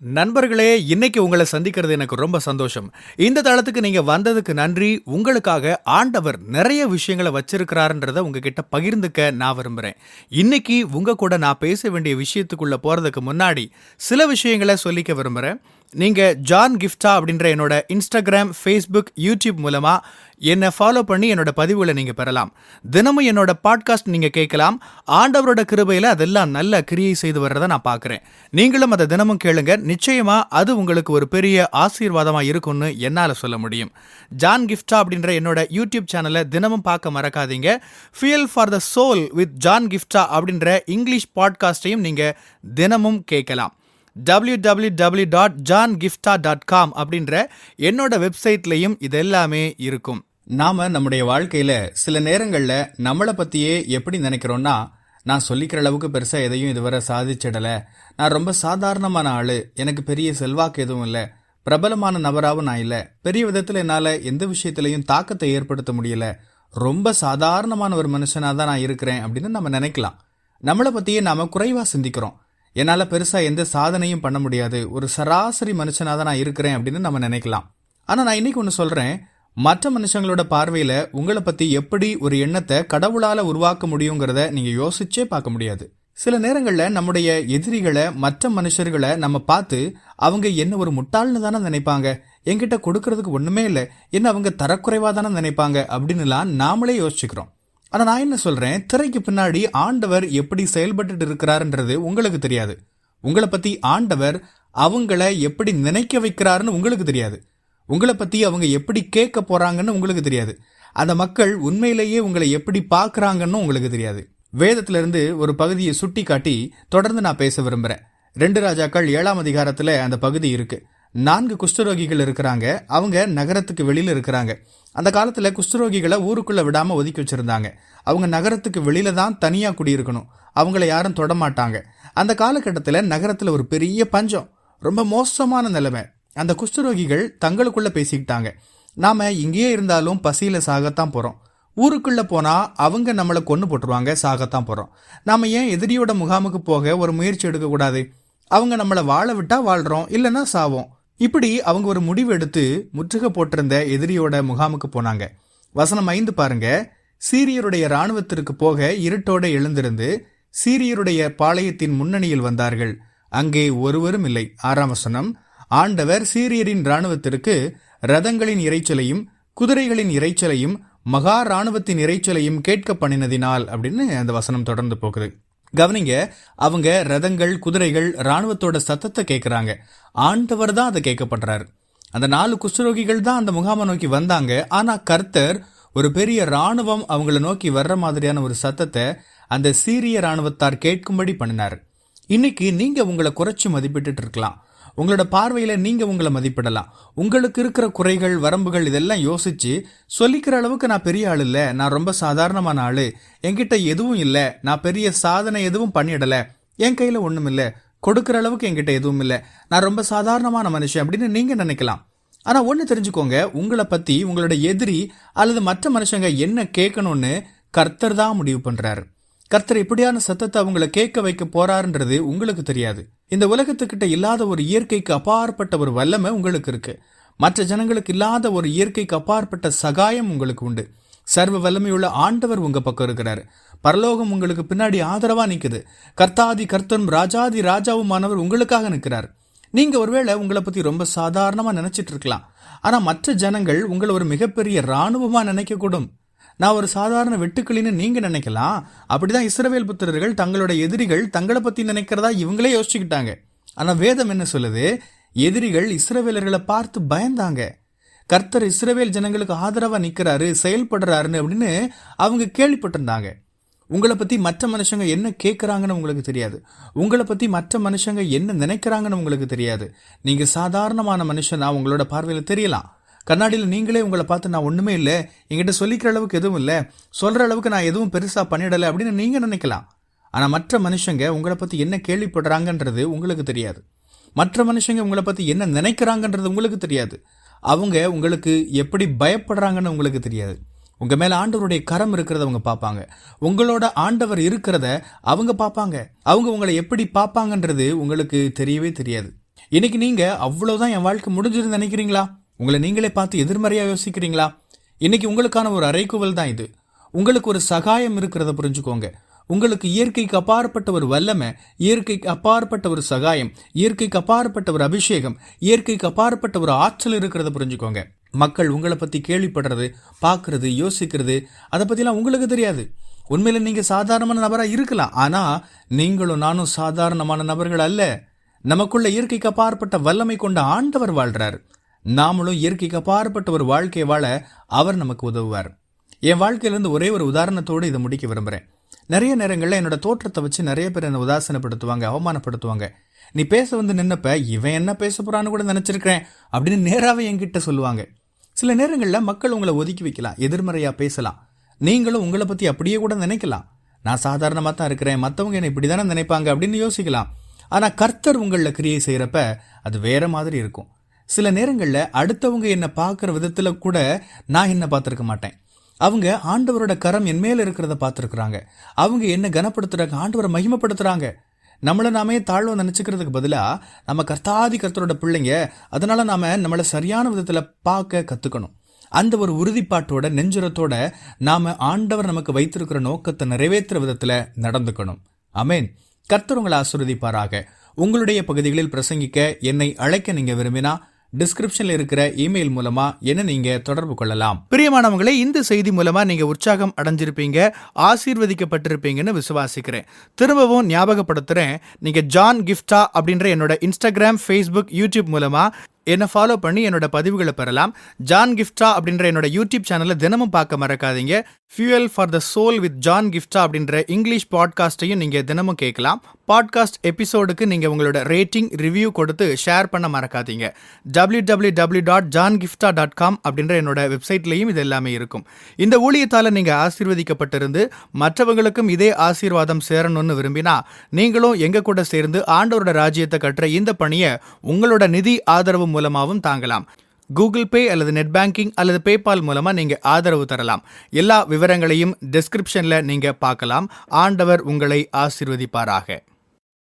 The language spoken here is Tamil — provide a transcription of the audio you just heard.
நண்பர்களே, இன்னைக்கு உங்கள சந்திக்கிறது எனக்கு ரொம்ப சந்தோஷம். இந்த தளத்துக்கு நீங்க வந்ததுக்கு நன்றி. உங்களுக்காக ஆண்டவர் நெறைய விஷயங்கள வச்சிருக்கிறாருன்றத உங்ககிட்ட பகிர்ந்துக்க நான் விரும்புறேன். இன்னைக்கு உங்க கூட நான் பேச வேண்டிய விஷயத்துக்குள்ள போறதுக்கு முன்னாடி, சில விஷயங்கள சொல்லிக்க விரும்புறேன். நீங்க ஜான் கிஃப்டா அப்படின்ற என்னோட Instagram, Facebook, YouTube மூலமா என்ன ஃபாலோ பண்ணி என்னோட பதிவுகள நீங்க பெறலாம். தினமும் என்னோட பாட்காஸ்ட் நீங்க கேட்கலாம். ஆண்டவரோட கிருபையில அதெல்லாம் நல்ல கிரியை செய்து வர்றத நான் பார்க்கிறேன். நீங்களும் அத தினமும் கேளுங்க. நிச்சயமா அது உங்களுக்கு ஒரு பெரிய ஆசீர்வாதமா இருக்கும்னு என்னால சொல்ல முடியும். ஜான் கிஃப்டா அப்படின்ற என்னோட யூடியூப் சேனலை தினமும் பார்க்க மறக்காதீங்க. Fuel for the soul with John கிஃப்டா அப்படின்ற இங்கிலீஷ் பாட்காஸ்டையும் நீங்க தினமும் கேட்கலாம். www.johngifta.com அப்படின்ற என்னோட வெப்சைட்லையும் இதெல்லாமே இருக்கும். நாம நம்முடைய வாழ்க்கையில சில நேரங்கள்ல நம்மளை பத்தியே எப்படி நினைக்கிறோம்னா, நான் சொல்லிக்கிற அளவுக்கு பெருசா எதையும் இதுவரை சாதிச்சிடல, நான் ரொம்ப சாதாரணமான ஆளு, எனக்கு பெரிய செல்வாக்கு எதுவும் இல்லை, பிரபலமான நபராகவும் நான் இல்லை, பெரிய விதத்துல என்னால எந்த விஷயத்திலையும் தாக்கத்தை ஏற்படுத்த முடியல, ரொம்ப சாதாரணமான ஒரு மனுஷனா தான் நான் இருக்கிறேன் அப்படின்னு நம்ம நினைக்கலாம். நம்மளை பத்தியே நாம குறைவா சிந்திக்கிறோம். என்னால பெருசா எந்த சாதனையும் பண்ண முடியாது, ஒரு சராசரி மனுஷனா தான் நான் இருக்கிறேன் அப்படின்னு நம்ம நினைக்கலாம். ஆனா நான் இன்னைக்கு ஒன்னு சொல்றேன், மற்ற மனுஷங்களோட பார்வையில உங்களை பத்தி எப்படி ஒரு எண்ணத்தை கடவுளால உருவாக்க முடியுங்கிறத நீங்க யோசிச்சே பார்க்க முடியாது. சில நேரங்கள்ல நம்முடைய எதிரிகளை, மற்ற மனுஷர்களை நம்ம பார்த்து அவங்க என்ன ஒரு முட்டாள்னு தானே நினைப்பாங்க, என்கிட்ட கொடுக்கறதுக்கு ஒண்ணுமே இல்லை, என்ன அவங்க தரக்குறைவா தானே நினைப்பாங்க அப்படின்னுலாம் நாமளே யோசிச்சுக்கிறோம். ஆனா நான் என்ன சொல்றேன், திரைக்கு பின்னாடி ஆண்டவர் எப்படி செயல்பட்டு இருக்கிறாருன்றது உங்களுக்கு தெரியாது. உங்களை பத்தி ஆண்டவர் அவங்கள எப்படி நினைக்க வைக்கிறாருன்னு உங்களுக்கு தெரியாது. உங்களை பத்தி அவங்க எப்படி கேட்க போறாங்கன்னு உங்களுக்கு தெரியாது. அந்த மக்கள் உண்மையிலேயே உங்களை எப்படி பாக்குறாங்கன்னு உங்களுக்கு தெரியாது. வேதத்துல இருந்து ஒரு பகுதியை சுட்டி காட்டி தொடர்ந்து நான் பேச விரும்புறேன். 2 ராஜாக்கள் 7ஆம் அதிகாரத்துல அந்த பகுதி இருக்கு. 4 குஷ்டரோகிகள் இருக்கிறாங்க. அவங்க நகரத்துக்கு வெளியில இருக்கிறாங்க. அந்த காலத்துல குஷ்டரோகிகளை ஊருக்குள்ள விடாம ஒதுக்கி வச்சிருந்தாங்க. அவங்க நகரத்துக்கு வெளியில தான் தனியா குடியிருக்கணும். அவங்கள யாரும் தொடமாட்டாங்க. அந்த காலகட்டத்துல நகரத்துல ஒரு பெரிய பஞ்சம், ரொம்ப மோசமான நிலைமை. அந்த குஷ்டரோகிகள் தங்களுக்குள்ள பேசிக்கிட்டாங்க, நாம இங்கேயே இருந்தாலும் பசியில சாகத்தான் போறோம், ஊருக்குள்ள போனா அவங்க நம்மளை கொன்னு போட்டுருவாங்க, சாகத்தான் போறோம், நாம ஏன் எதிரியோட முகாமுக்கு போக ஒரு முயற்சி எடுக்க கூடாது, அவங்க நம்மளை வாழ விட்டா வாழ்றோம், இல்லைன்னா சாவோம். இப்படி அவங்க ஒரு முடிவு எடுத்து முற்றுகை போட்டிருந்த எதிரியோட முகாமுக்கு போனாங்க. வசனம் 5 பாருங்க. சீரியருடைய இராணுவத்திற்கு போக இருட்டோட எழுந்திருந்து சீரியருடைய பாளையத்தின் முன்னணியில் வந்தார்கள், அங்கே ஒருவரும் இல்லை. 6ஆம் வசனம். ஆண்டவர் சீரியரின் இராணுவத்திற்கு ரதங்களின் இரைச்சலையும் குதிரைகளின் இரைச்சலையும் மகா இராணுவத்தின் இரைச்சலையும் கேட்க பண்ணினதினால் அப்படின்னு அந்த வசனம் தொடர்ந்து போகுது. கவனிங்க, அவங்க ரதங்கள், குதிரைகள், ராணுவத்தோட சத்தத்தை கேட்கிறாங்க. ஆண்டவர் தான் அதை கேட்கப்படுறாரு. அந்த 4 குஷ்டரோகிகள் தான் அந்த முகாமை நோக்கி வந்தாங்க. ஆனா கர்த்தர் ஒரு பெரிய ராணுவம் அவங்கள நோக்கி வர்ற மாதிரியான ஒரு சத்தத்தை அந்த சீரிய ராணுவத்தார் கேட்கும்படி பண்ணினார். இன்னைக்கு நீங்க உங்களை குறைச்சு மதிப்பிட்டு இருக்கலாம். உங்களோட பார்வையில நீங்க உங்களை மதிப்பிடலாம். உங்களுக்கு இருக்கிற குறைகள், வரம்புகள் இதெல்லாம் யோசிச்சு சொல்லிக்கிற அளவுக்கு நான் பெரிய ஆள் இல்ல, நான் ரொம்ப சாதாரணமான ஆளு, என்கிட்ட எதுவும் இல்ல, நான் பெரிய சாதனை எதுவும் பண்ணிடல, என் கையில ஒண்ணும் இல்ல, கொடுக்கிற அளவுக்கு என்கிட்ட எதுவும் இல்ல, நான் ரொம்ப சாதாரணமான மனுஷன் அப்படின்னு நீங்க நினைக்கலாம். ஆனா ஒண்ணு தெரிஞ்சுக்கோங்க, உங்களை பத்தி உங்களோட எதிரி அல்லது மற்ற மனுஷங்க என்ன கேட்கணும்னு கர்த்தர் தான் முடிவு பண்றாரு. கர்த்தர் இப்படியான சத்தத்தை அவங்களை கேட்க வைக்க போறாருன்றது உங்களுக்கு தெரியாது. இந்த உலகத்துக்கிட்ட இல்லாத ஒரு இயற்கைக்கு அப்பாற்பட்ட ஒரு வல்லமை உங்களுக்கு இருக்கு. மற்ற ஜனங்களுக்கு இல்லாத ஒரு இயற்கைக்கு அப்பாற்பட்ட சகாயம் உங்களுக்கு உண்டு. சர்வ வல்லமையுள்ள ஆண்டவர் உங்க பக்கம் இருக்கிறாரு. பரலோகம் உங்களுக்கு பின்னாடி ஆதரவா நிக்குது. கர்த்தாதி கர்த்தரும் ராஜாதி ராஜாவுமானவர் உங்களுக்காக நிற்கிறார். நீங்க ஒருவேளை உங்களை பத்தி ரொம்ப சாதாரணமா நினைச்சிட்டு இருக்கலாம். ஆனா மற்ற ஜனங்கள் உங்களை ஒரு மிகப்பெரிய இராணுவமா நினைக்க கூடும். நான் ஒரு சாதாரண வெட்டுக்கிளின்னு நீங்க நினைக்கலாம். அப்படிதான் இஸ்ரவேல் புத்திரர்கள் தங்களோட எதிரிகள் தங்களை பத்தி நினைக்கிறதா இவங்களே யோசிச்சுக்கிட்டாங்க. ஆனா வேதம் என்ன சொல்லுது, எதிரிகள் இஸ்ரவேலர்களை பார்த்து பயந்தாங்க. கர்த்தர் இஸ்ரவேல் ஜனங்களுக்கு ஆதரவா நிக்கிறாரு, செயல்படுறாருன்னு அப்படின்னு அவங்க கேள்விப்பட்டிருந்தாங்க. உங்களை பத்தி மற்ற மனுஷங்க என்ன கேட்கறாங்கன்னு உங்களுக்கு தெரியாது. உங்களை பத்தி மற்ற மனுஷங்க என்ன நினைக்கிறாங்கன்னு உங்களுக்கு தெரியாது. நீங்க சாதாரணமான மனுஷனா உங்களோட பார்வையில தெரியலாம். கண்ணாடியில் நீங்களே உங்களை பார்த்து நான் ஒண்ணுமே இல்லை, என்கிட்ட சொல்லிக்கிற அளவுக்கு எதுவும் இல்லை, சொல்ற அளவுக்கு நான் எதுவும் பெருசா பண்ணிடலை அப்படின்னு நீங்க நினைக்கலாம். ஆனா மற்ற மனுஷங்க உங்களை பத்தி என்ன கேள்விப்படுறாங்கன்றது உங்களுக்கு தெரியாது. மற்ற மனுஷங்க உங்களை பத்தி என்ன நினைக்கிறாங்கன்றது உங்களுக்கு தெரியாது. அவங்க உங்களுக்கு எப்படி பயப்படுறாங்கன்னு உங்களுக்கு தெரியாது. உங்க மேல ஆண்டவருடைய கரம் இருக்கிறத அவங்க பார்ப்பாங்க. உங்களோட ஆண்டவர் இருக்கிறத அவங்க பார்ப்பாங்க. அவங்க உங்களை எப்படி பார்ப்பாங்கன்றது உங்களுக்கு தெரியவே தெரியாது. இன்னைக்கு நீங்க அவ்வளவுதான் என் வாழ்க்கை முடிஞ்சிருந்து நினைக்கிறீங்களா? உங்களை நீங்களே பார்த்து எதிர்மறையா யோசிக்கிறீங்களா? இன்னைக்கு உங்களுக்கான ஒரு அறைகூவல் தான் இது. உங்களுக்கு ஒரு சகாயம் இருக்கிறத புரிஞ்சுக்கோங்க. உங்களுக்கு இயற்கைக்கு அப்பாற்பட்ட ஒரு வல்லமை, இயற்கைக்கு அப்பாற்பட்ட ஒரு சகாயம், இயற்கைக்கு அப்பாற்பட்ட ஒரு அபிஷேகம், இயற்கைக்கு அப்பாற்பட்ட ஒரு ஆற்றல் இருக்கிறத புரிஞ்சுக்கோங்க. மக்கள் உங்களை பத்தி கேள்விப்படுறது, பார்க்கறது, யோசிக்கிறது, அதை பத்திலாம் உங்களுக்கு தெரியாது. உண்மையில நீங்க சாதாரணமான நபரா இருக்கலாம். ஆனா நீங்களும் நானும் சாதாரணமான நபர்கள் அல்ல. நமக்குள்ள இயற்கைக்கு அப்பாற்பட்ட வல்லமை கொண்ட ஆண்டவர் வாழ்றார். நாமளும் இயற்கைக்கு அப்பாற்பட்ட ஒரு வாழ்க்கையை வாழ அவர் நமக்கு உதவுவார். என் வாழ்க்கையிலிருந்து ஒரே ஒரு உதாரணத்தோடு இதை முடிக்க விரும்புறேன். நிறைய நேரங்களில் என்னோட தோற்றத்தை வச்சு நிறைய பேர் என்னை உதாசனப்படுத்துவாங்க, அவமானப்படுத்துவாங்க. நீ பேச வந்து நின்னப்ப இவன் என்ன பேச போறான்னு கூட நினைச்சிருக்கிறேன் அப்படின்னு நேராவே என்கிட்ட சொல்லுவாங்க. சில நேரங்களில் மக்கள் உங்களை ஒதுக்கி வைக்கலாம், எதிர்மறையா பேசலாம். நீங்களும் உங்களை பத்தி அப்படியே கூட நினைக்கலாம். நான் சாதாரணமா தான் இருக்கிறேன், மற்றவங்க என்ன இப்படிதானே நினைப்பாங்க அப்படின்னு யோசிக்கலாம். ஆனா கர்த்தர் உங்களில் கிரியை செய்யறப்ப அது வேற மாதிரி இருக்கும். சில நேரங்கள்ல அடுத்தவங்க என்ன பார்க்கிற விதத்துல கூட நான் என்ன பார்த்திருக்க மாட்டேன். அவங்க ஆண்டவரோட கரம் என் மேல இருக்கிறத பார்த்திருக்கிறாங்க. அவங்க என்ன கனப்படுத்துறாங்க, ஆண்டவரை மகிமைப்படுத்துறாங்க. நம்மளை நாமே தாழ்வ நினைச்சுக்கிறதுக்கு பதிலா நம்ம கர்த்தரோட பிள்ளைங்க, அதனால நாம நம்மளை சரியான விதத்துல பார்க்க கத்துக்கணும். அந்த ஒரு உறுதிப்பாட்டோட நெஞ்சுரத்தோட நாம ஆண்டவர் நமக்கு வைத்திருக்கிற நோக்கத்தை நிறைவேற்றுற விதத்துல நடந்துக்கணும். ஆமென். கர்த்தர் உங்களை ஆசீர்வதிப்பாராக. உங்களுடைய பகுதிகளில் பிரசங்கிக்க என்னை அழைக்க நீங்க விரும்பினா டிஸ்கிரிப்ஷன்ல இருக்கிற இமெயில் மூலமா என்ன நீங்க தொடர்பு கொள்ளலாம். பிரியமானவங்களே, இந்த செய்தி மூலமா நீங்க உற்சாகம் அடைஞ்சிருப்பீங்க, ஆசீர்வதிக்கப்பட்டிருப்பீங்கன்னு விசுவாசிக்கிறேன். திரும்பவும் ஞாபகப்படுத்துறேன், நீங்க ஜான் கிஃப்டா அப்படின்ற என்னோட இன்ஸ்டாகிராம், ஃபேஸ்புக், யூடியூப் மூலமா என்னை ஃபாலோ பண்ணி என்னோட பதிவுகளை பெறலாம். ஜான் கிஃப்டா அப்படின்ற என்னோட யூடியூப் சேனலை தினமும் பார்க்க மறக்காதீங்க. Fuel for the soul with John கிஃப்டா அப்படின்ற இங்கிலீஷ் பாட்காஸ்டையும் நீங்க தினமும் கேட்கலாம். பாட்காஸ்ட் எபிசோடுக்கு நீங்க உங்களோட ரேட்டிங், ரிவ்யூ கொடுத்து ஷேர் பண்ண மறக்காதீங்க. www.johngifta.com அப்படின்ற என்னோட வெப்சைட்லையும் இது எல்லாமே இருக்கும். இந்த ஊழியத்தால நீங்க ஆசீர்வதிக்கப்பட்டிருந்து மற்றவங்களுக்கும் இதே ஆசீர்வாதம் சேரணும்னு விரும்பினா நீங்களும் எங்க கூட சேர்ந்து ஆண்டவரோட ராஜ்யத்தை கட்டுற இந்த பணியை உங்களோட நிதி ஆதரவு மூலமாகவும் தாங்கலாம். கூகுள் பே அல்லது நெட் பேங்கிங் அல்லது பேபால் மூலமா நீங்க ஆதரவு தரலாம். எல்லா விவரங்களையும் டிஸ்கிரிப்ஷன்ல நீங்க பார்க்கலாம். ஆண்டவர் உங்களை ஆசீர்வதிப்பாராக.